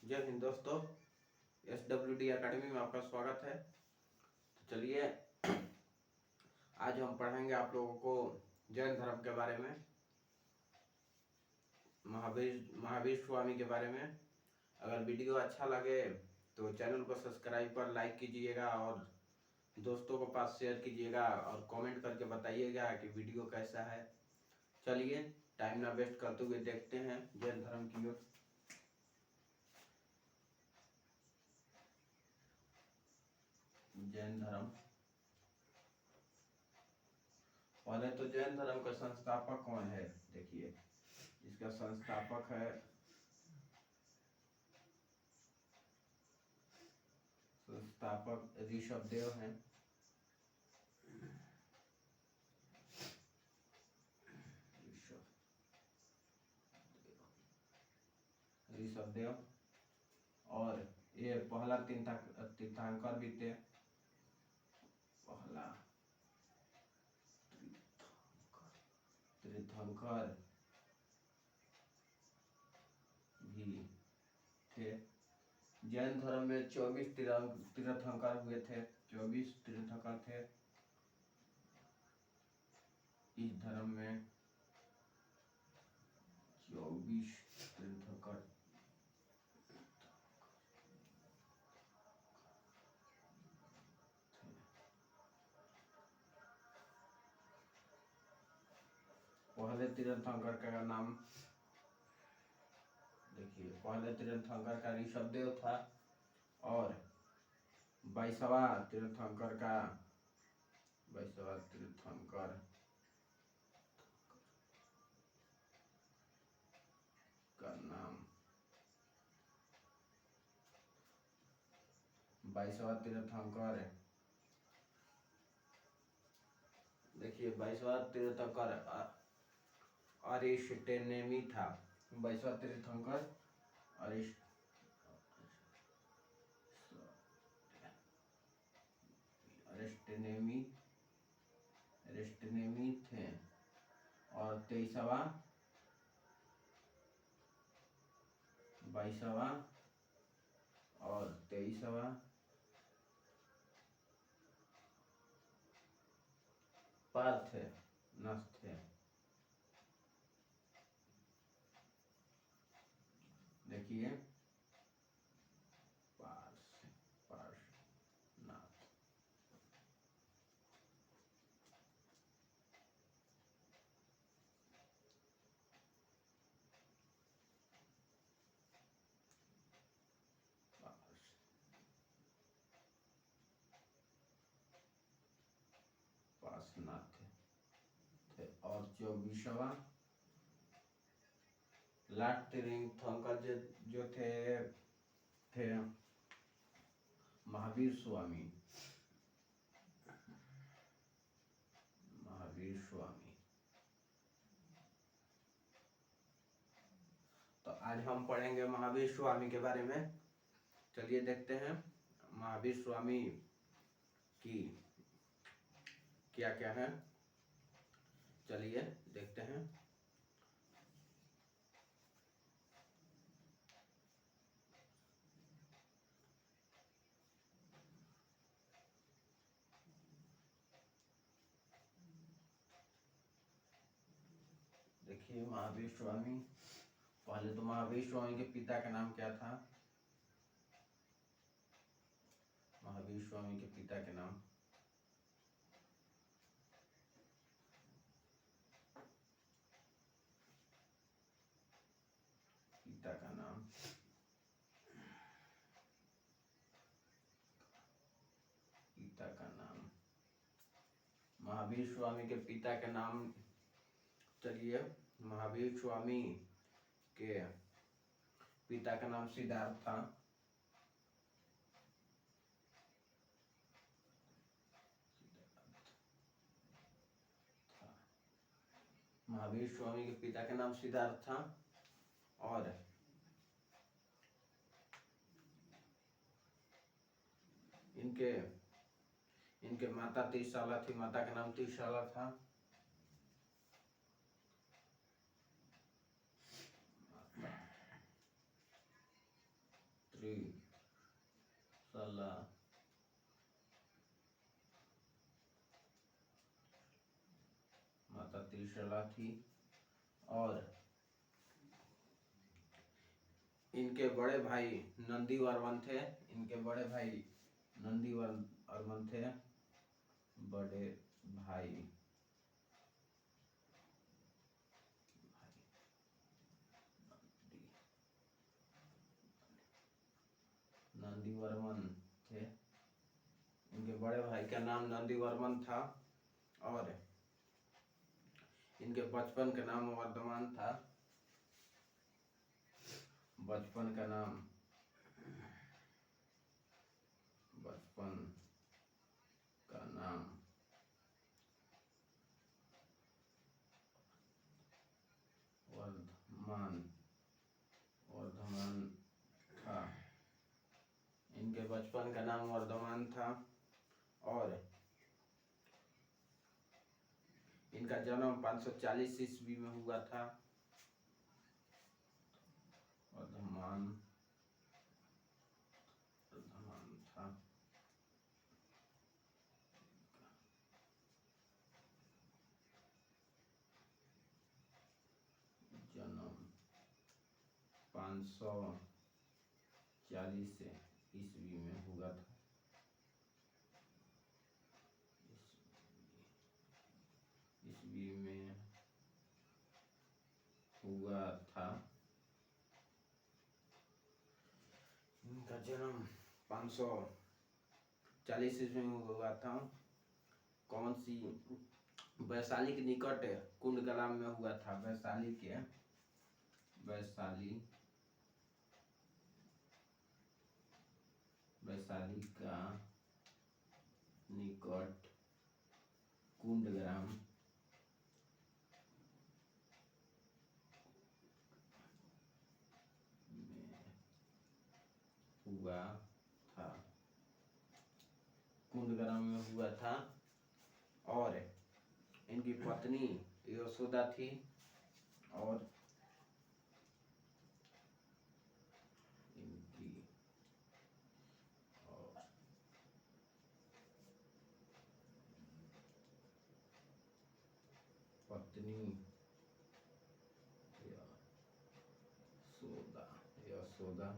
जय हिंद दोस्तों, SWD academy में आपका स्वागत है। तो चलिए आज हम पढ़ेंगे आप लोगों को जैन धर्म के बारे में, महावीर स्वामी के बारे में। अगर वीडियो अच्छा लगे तो चैनल को सब्सक्राइब कर लाइक कीजिएगा और दोस्तों को पास शेयर कीजिएगा और कमेंट करके बताइएगा कि वीडियो कैसा है। चलिए टाइम ना वेस्ट करते हुए देखते हैं जैन धर्म की ओर। जैन धर्म, पहले तो जैन धर्म का संस्थापक कौन है? देखिए, इसका संस्थापक है ऋषभदेव हैं। ऋषभदेव और ये पहला तीर्थंकर भी थे। पहला तीर्थंकर भी थे। जैन धर्म में 24 तीर्थंकर हुए थे। 24 तीर्थंकर थे इस धर्म में। 24 तीर्थंकर पहले तीर्थंकर का नाम देखिए, पहले तीर्थंकर का ऋषभदेव था और 22वां तीर्थंकर का नाम 22वां तीर्थंकर, देखिए 22वां तीर्थंकर अरिस्टोनेमी था। 22वां तीर्थंकर अरिस्टोनेमी थे और 23वां 22वां और 23वां पार्थनाथ थे। देखिए पार्शनाथ, पार्शनाथ थे और 24वां लाट तीर्थंकर जो थे महावीर स्वामी। तो आज हम पढ़ेंगे महावीर स्वामी के बारे में। चलिए देखते हैं महावीर स्वामी की क्या क्या है। चलिए देखते हैं। देखिए महावीर स्वामी, पहले तो महावीर स्वामी के पिता का नाम क्या था? महावीर स्वामी के पिता के नाम महावीर स्वामी के पिता का नाम, चलिए महावीर स्वामी के पिता का नाम सिद्धार्थ था। महावीर स्वामी के पिता का नाम सिद्धार्थ था और इनके माता त्रिशाला थी। माता का नाम त्रिशाला था। कुशला थी। और इनके बड़े भाई नंदीवर्मन थे। इनके बड़े भाई नंदीवर्मन थे। बड़े भाई नंदीवर्मन थे। इनके बड़े भाई का नाम नंदीवर्मन था और इनके बचपन का नाम वर्धमान था। बचपन का नाम वर्धमान था। इनके बचपन का नाम वर्धमान था और इनका जन्म 540 ईस्वी में हुआ था। वर्धमान था। जन्म 540 ईस्वी में हुआ था। ईस्वी में हुआ था। इनका जन्म 540 ईस्वी में हुआ था। कौन सी? वैशाली के निकट कुंडग्राम में हुआ था। वैशाली का निकट कुंडग्राम में हुआ था। कुंडग्राम में हुआ था और इनकी पत्नी यशोदा थी और पत्नी यशोदा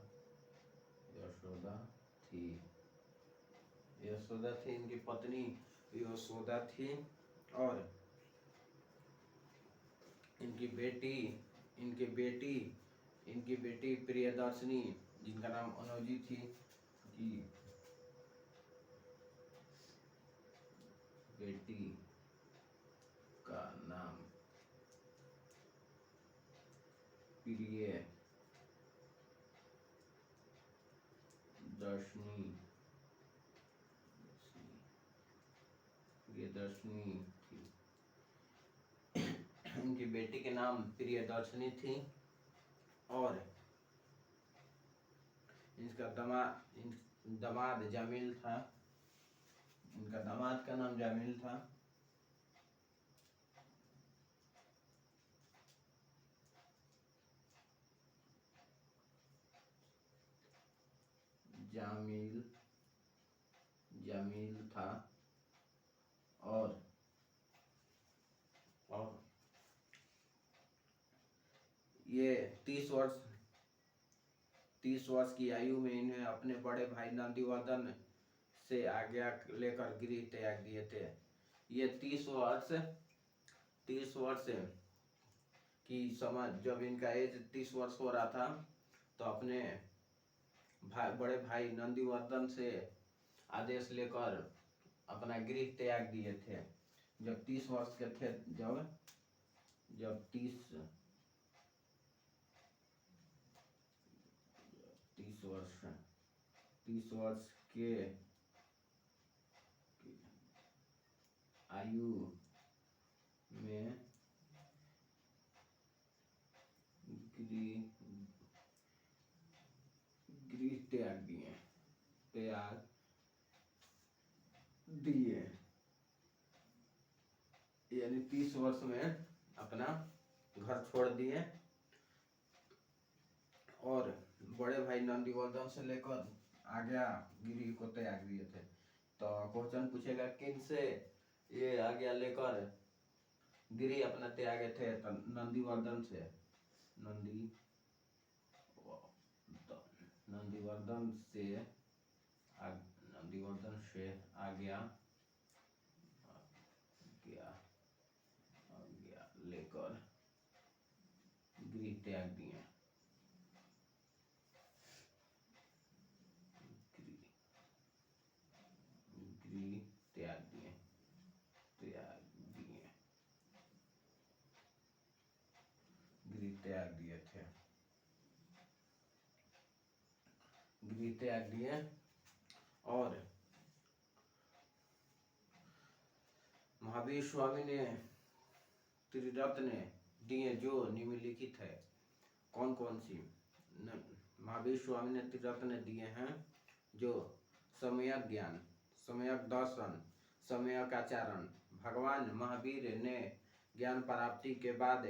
थी। इनकी पत्नी यशोदा थी और इनकी बेटी प्रियदर्शनी, जिनका नाम अनुजी थी, की बेटी का नाम प्रियदर्शनी थी। इनकी बेटी के नाम प्रियदर्शनी थी और इनका दामाद जमील था। इनका दामाद का नाम जमील था। जमील था और ये 30 वर्ष की आयु में इन्हें अपने बड़े भाई नंदीवर्धन से आज्ञा लेकर गृह त्याग दिए थे। ये 30 वर्ष की समय, जब इनका एज 30 वर्ष हो रहा था तो अपने बड़े भाई नंदीवर्धन से आदेश लेकर अपना गृह त्याग दिए थे। जब 30 वर्ष के थे, जब 30 वर्ष के आयु में गृह त्याग दिए, यानी 30 वर्ष में अपना घर छोड़ दिए और बड़े भाई नंदीवर्धन से लेकर आज्ञा गिरी को त्याग दिए थे। तो क्वेश्चन पूछेगा किन से ये आज्ञा लेकर गिरी अपना त्यागे थे नंदीवर्धन से, नंदीवर्धन से नंदीवर्धन से आज्ञा लेकर गृह त्याग दिए। गृह त्याग दिए गृह त्याग दिए थे, गृह त्याग दिए। और महावीर स्वामी ने त्रिरत्न दिए जो निम्नलिखित है। कौन कौन सी? महावीर स्वामी ने त्रिरत्न दिए हैं जो सम्यक ज्ञान, सम्यक दर्शन, सम्यक आचरण। भगवान महावीर ने ज्ञान प्राप्ति के बाद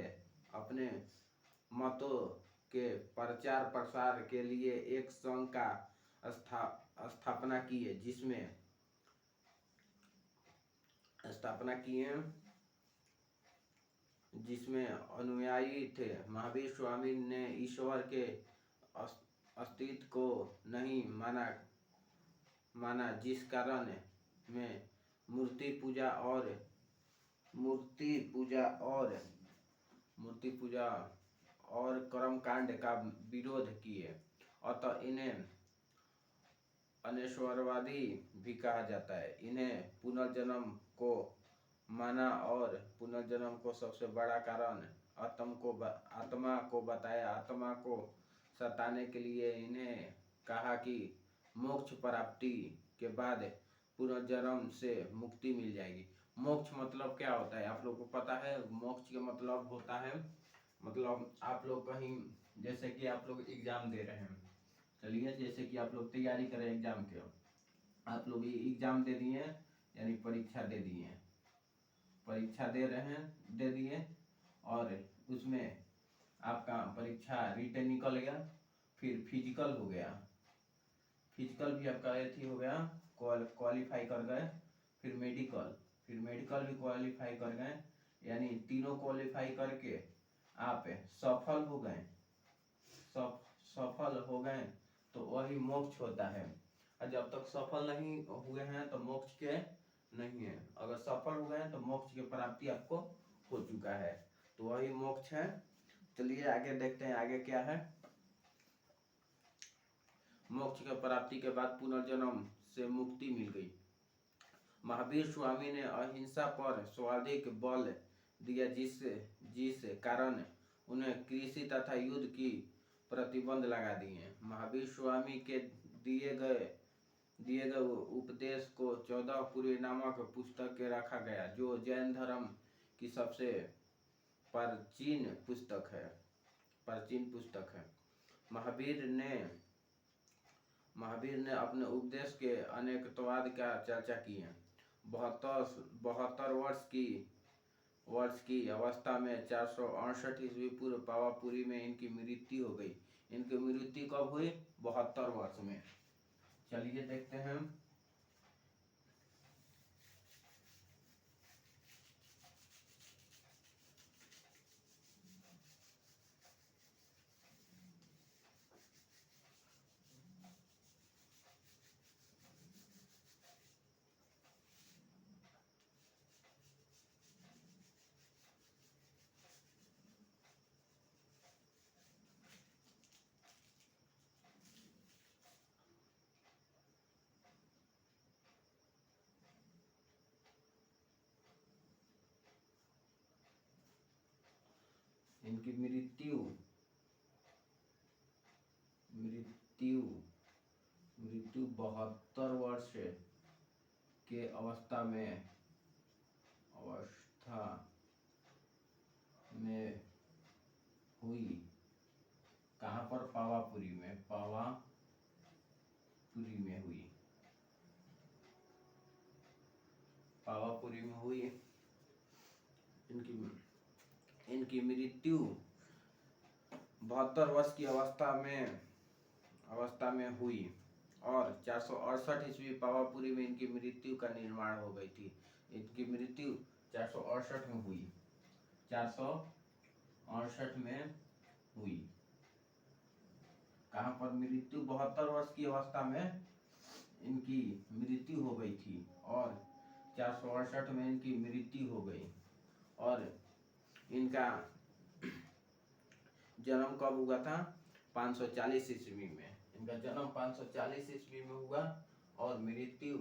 अपने मतों के प्रचार प्रसार के लिए एक संघ का स्थापना किए, जिसमें अनुयायी थे। महावीर स्वामी ने ईश्वर के अस्तित्व को नहीं माना जिस कारण में मूर्ति पूजा और कर्मकांड का विरोध किए। अतः इन्हें अनेश्वरवादी भी कहा जाता है। इन्हें पुनर्जन्म को माना और पुनर्जन्म को सबसे बड़ा कारण आत्मा को बताया। आत्मा को सताने के लिए इन्हें कहा कि मोक्ष प्राप्ति के बाद पुनर्जन्म से मुक्ति मिल जाएगी। मोक्ष मतलब क्या होता है आप लोग को पता है? मोक्ष का मतलब होता है, मतलब आप लोग कहीं, जैसे कि आप लोग एग्जाम दे रहे हैं, चलिए जैसे कि आप लोग तैयारी करें एग्जाम के, आप लोग एग्जाम दे दिए यानी परीक्षा दे दिए, परीक्षा दे दिए और उसमें आपका परीक्षा रिटन निकल गया, फिर फिजिकल हो गया, फिजिकल भी आपका हो गया, क्वालिफाई कर गए, फिर मेडिकल भी क्वालिफाई कर गए, यानी तीनों क्वालिफाई करके आप सफल हो गए तो वही मोक्ष होता है। और जब तक सफल नहीं हुए हैं तो मोक्ष के नहीं है। अगर सफल हो गए तो मोक्ष की प्राप्ति आपको हो चुका है, तो वही मोक्ष है। चलिए आगे देखते हैं आगे क्या है। मोक्ष की प्राप्ति के बाद पुनर्जन्म से मुक्ति मिल गई। महावीर स्वामी ने अहिंसा पर सर्वाधिक बल दिया, जिस कारण उन्हें कृषि तथा युद्ध की प्रतिबंध लगा दिए। महावीर स्वामी के दिए गए उपदेश को 14 पुरी नामक पुस्तक के रखा गया, जो जैन धर्म की सबसे प्राचीन पुस्तक है। महावीर ने अपने उपदेश के अनेकत्ववाद का चर्चा की है। 72 वर्ष की अवस्था में 468 ईस्वी पूर्व पावापुरी में इनकी मृत्यु हो गई। इनकी मृत्यु कब हुई? 72 वर्ष में। चलिए देखते हैं। इनकी मृत्यु 72 वर्ष के अवस्था में हुई। कहाँ पर? पावापुरी में हुई। इनकी मृत्यु 72 वर्ष की अवस्था में हुई और 468 ईस्वी पावापुरी में इनकी मृत्यु का निर्माण हो गई थी। इनकी मृत्यु 468 में हुई। 468 में हुई। कहाँ पर मृत्यु 72 वर्ष की अवस्था में इनकी मृत्यु हो गई थी और 468 में इनकी मृत्यु हो गई। और इनका जन्म कब हुआ था? 540 ईस्वी में। इनका जन्म 540 ईस्वी में हुआ और मृत्यु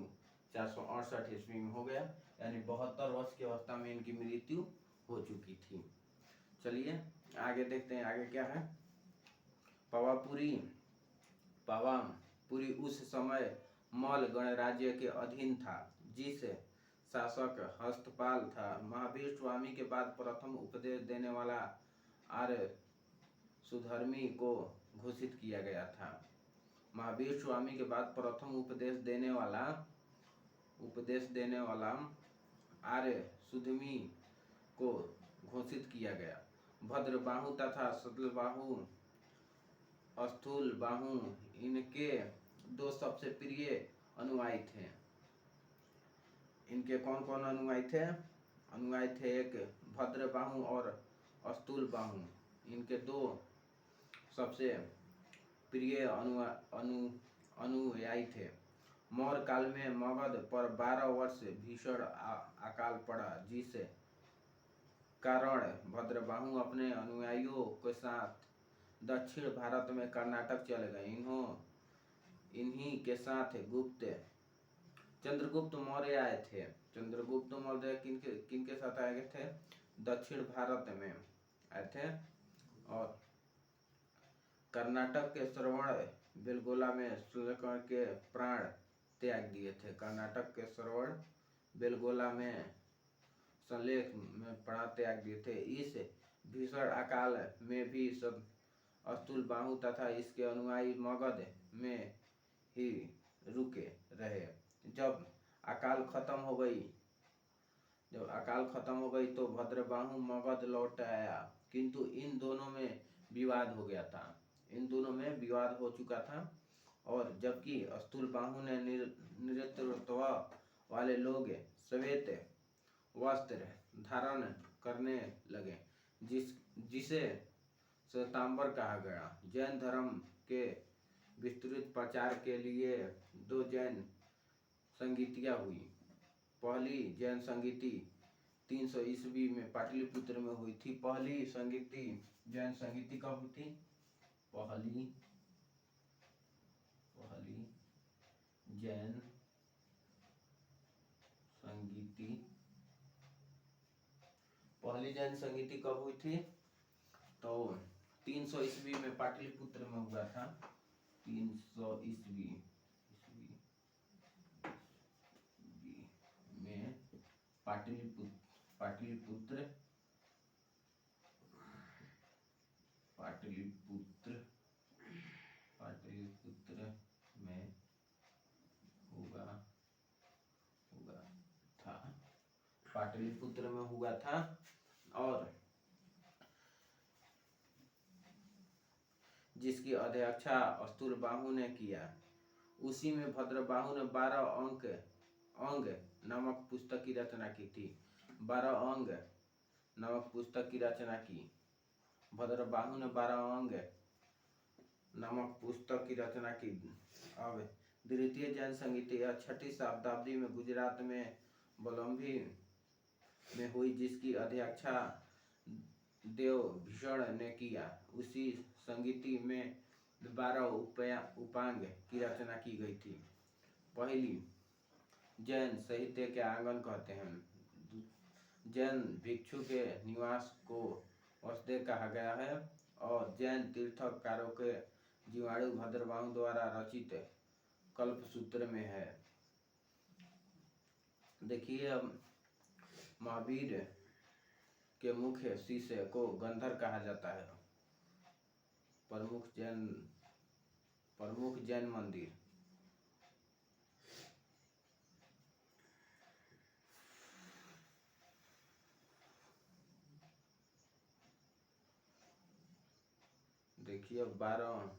468 ईस्वी में हो गया, यानी 72 वर्ष की अवस्था में इनकी मृत्यु हो चुकी थी। चलिए आगे देखते हैं, आगे क्या है। पावापुरी उस समय मौल गणराज्य के अधीन था, जिस शासक हस्तपाल था। महावीर स्वामी के बाद प्रथम उपदेश देने वाला आर्य सुधर्मी को घोषित किया गया था। महावीर स्वामी के बाद प्रथम उपदेश देने वाला आर्य सुधर्मी को घोषित किया गया। भद्रबाहु तथा सतलबाहु स्थूलबाहु इनके दो सबसे प्रिय अनुयायी थे। इनके कौन कौन अनुयायी थे? अनुयायी थे एक भद्रबाहु और स्थूलबाहु। इनके दो सबसे प्रिय अनुयायी थे। मौर्य काल में मगध पर 12 वर्ष भीषण अकाल पड़ा, जिस कारण भद्रबाहु अपने अनुयायियों के साथ दक्षिण भारत में कर्नाटक चले गए। इन्हीं के साथ चंद्रगुप्त मौर्य आए थे। चंद्रगुप्त मौर्य किनके साथ आए थे? दक्षिण भारत में आए थे और कर्नाटक के श्रवण बेलगोला में श्रीकृष्ण के प्राण त्याग दिए थे। कर्नाटक के श्रवण बेलगोला में संलेख में प्राण त्याग दिए थे। इस भीषण अकाल में भी स्थूलबाहु तथा इसके अनुयायी मगध में ही रुके रहे। जब अकाल खत्म हो गई तो भद्रबाहु मगध लौट आया, किंतु इन दोनों में विवाद हो गया था। इन दोनों में विवाद हो चुका था और जबकि स्थूलबाहु ने नेतृत्व वाले लोग श्वेत वस्त्र धारण करने लगे, जिसे श्वेतांबर कहा गया। जैन धर्म के विस्तृत प्रचार के लिए दो जैन संगीतियाँ हुई। पहली जैन संगीति 300 ईस्वी में पाटलिपुत्र में हुई थी। पहली जैन संगीति कब हुई थी? पहली जैन संगीति कब हुई थी? तो 300 ईस्वी में पाटलिपुत्र में हुआ था। 300 ईस्वी में पाटलिपुत्र में पाटलिपुत्र में हुआ था और जिसकी अध्यक्षता स्थूलबाहु ने किया। उसी में भद्रबाहु ने 12 अंग नामक पुस्तक की रचना की थी। 12 अंग नामक पुस्तक की रचना की। भद्रबाहु ने 12 अंग नामक पुस्तक की रचना की। अब द्वितीय जैन संगीति 6ठी शताब्दी में गुजरात में बलम्भी में हुई, जिसकी अध्यक्षता देवभीषण ने किया। उसी संगीति में 12 उपांग की रचना की गई थी। पहली जैन साहित्य के आंगन कहते हैं। जैन भिक्षु के निवास को वसुदेव कहा गया है और जैन तीर्थकारों के जीवाणु भद्रबाहु द्वारा रचित कल्पसूत्र में है। देखिए, अब महावीर के मुख्य शिष्य को गंधर कहा जाता है। प्रमुख जैन मंदिर देखिए 12